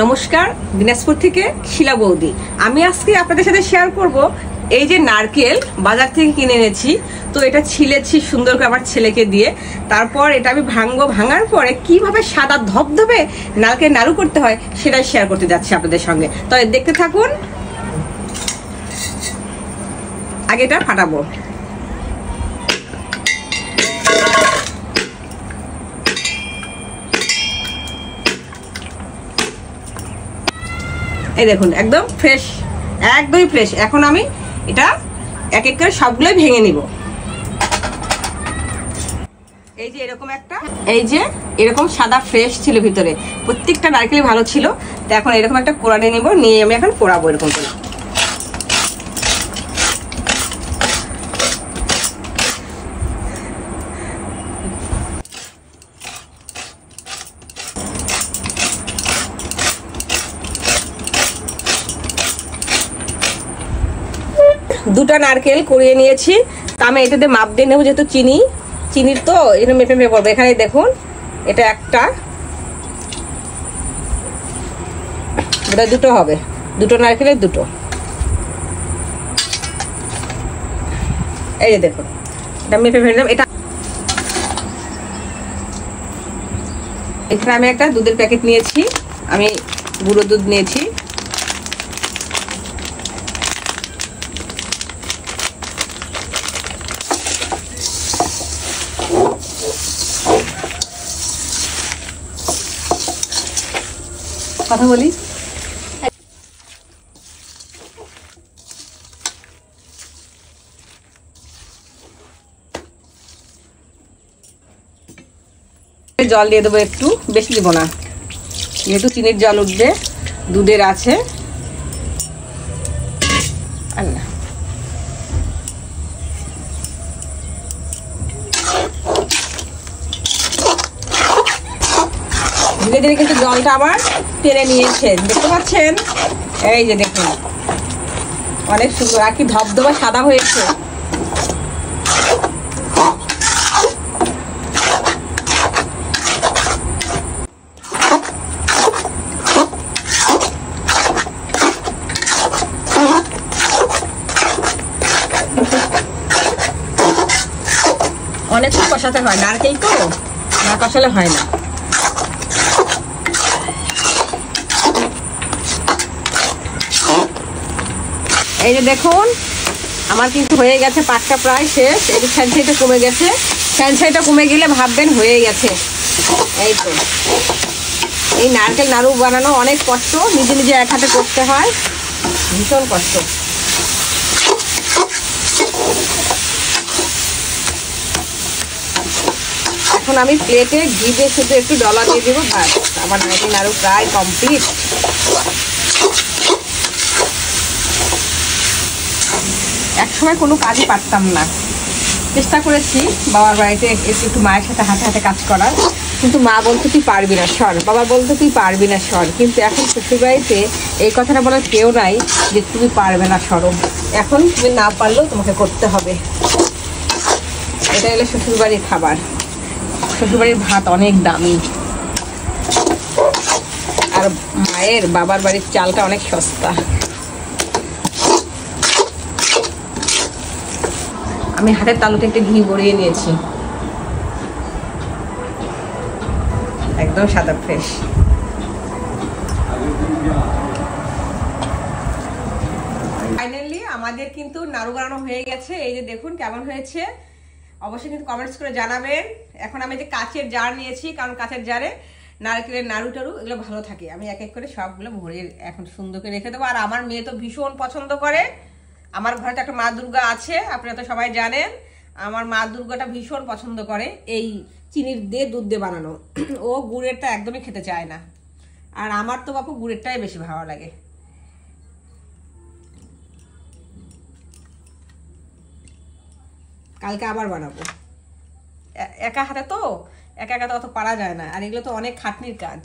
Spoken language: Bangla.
নমস্কার, দিনাজপুর থেকে শিলা বৌদি। আমি আজকে আপনাদের সাথে শেয়ার করব এই যে নারকেল বাজার থেকে কিনে এনেছি। তো এটা ছিলেছি সুন্দর করে আমার ছেলেকে দিয়ে। তারপর এটা আমি ভাঙার পরে কিভাবে সাদা ধবধবে নারকেল নাড়ু করতে হয় সেটাই শেয়ার করতে যাচ্ছি আপনাদের সঙ্গে। তো দেখতে থাকুন। আগে এটা ফাটাবো। এই দেখুন একদম ফ্রেশ, একদমই ফ্রেশ। এখন আমি এটা এক এক করে সবগুলোই ভেঙে নিব। এই যে এরকম সাদা ফ্রেশ ছিল ভিতরে, প্রত্যেকটা নারকেলই ভালো ছিল। তো এখন এরকম একটা কোড়া নিয়ে নিব, নিয়ে আমি এখন পোড়াবো এরকম করে। দুটা নারকেল কুড়িয়ে নিয়েছি। তা আমি এটাতে মাপ দিয়ে নেবো, যেহেতু চিনির তো এটা মেপে মেপে পড়বে। এখানে দেখুন এটা একটা, এটা দুটো হবে, দুটো নারকেলের দুটো। এই যে দেখুন এটা মেপে ফেলে দিলাম। এটা এখানে আমি একটা দুধের প্যাকেট নিয়েছি, আমি গুঁড়ো দুধ নিয়েছি। কথা বলি, জল দিয়ে দেবো একটু, বেশি দেবো না, যেহেতু চিনির জল উঠবে, দুধের আছে। আর না, ধীরে ধীরে কিন্তু জলটা আবার টেনে নিয়েছে, দেখতে পাচ্ছেন? এই যে দেখুন অনেক সুন্দর, আর কি ধবধবা সাদা হয়েছে। অনেকক্ষণ কষাতে হয়, নারকেল তো না কষালে হয় না। এই যে দেখুন আমার কিন্তু হয়ে গেছে, পাকটা প্রায় শেষ। এই যে স্যাঁচাইটা কমে গেছে, স্যাঁচাইটা কমে গেলে ভাববেন হয়ে গেছে। এই তো, এই নারকেল নাড়ু বানানো অনেক কষ্ট, নিজে নিজে এক হাতে করতে হয়, ভীষণ কষ্ট। এখন আমি প্লেটে ঘি দিয়ে শুধু একটু ডলা দিয়ে দেবো, ব্যাস আমার নারকেল নাড়ু প্রায় কমপ্লিট। একসময় কোনো কাজই পারতাম না, চেষ্টা করেছি বাবার বাড়িতে একটু মায়ের সাথে হাতে হাতে কাজ করার, কিন্তু মা বলতো তুই পারবি না সর, বাবা বলতো তুই পারবি না সর। কিন্তু এখন শ্বশুরবাড়িতে এই কথাটা বলার কেউ নাই যে তুমি পারবে না সরো, এখন তুমি না পারলেও তোমাকে করতে হবে। এটা হলো শ্বশুরবাড়ির খাবার, শ্বশুরবাড়ির ভাত অনেক দামি, আর মায়ের বাবার বাড়ির চালটা অনেক সস্তা। আমি হাতের তালুতে একটু ঘি গড়িয়ে নিয়েছি, একদম সাদা ফ্রেশ। ফাইনালি আমাদের কিন্তু নাড়ু বানানো হয়ে গেছে। এই যে দেখুন কেমন হয়েছে, অবশ্যই কিন্তু কমেন্টস করে জানাবেন। এখন আমি যে কাচের জার নিয়েছি, কারণ কাচের জারে নারকেলের নাড়ু টাড়ু এগুলো ভালো থাকে। আমি এক এক করে সবগুলো ভরে এখন সুন্দর করে রেখে দেবো। আর আমার মেয়ে তো ভীষণ পছন্দ করে, আমার ঘরে তো একটা মা দুর্গা আছে, আপনারা তো সবাই জানেন। আমার মা দুর্গাটা ভীষণ পছন্দ করে এই চিনির দিয়ে দুধ দিয়ে বানানো, ও গুড়েরটা একদমই খেতে চায় না। আর আমার তো বাপু গুড়েরটাই বেশি ভালো লাগে। কালকে আবার বানাবো, একা হাতে তো, একা একা তো অত পারা যায় না, আর এগুলো তো অনেক খাটনির কাজ।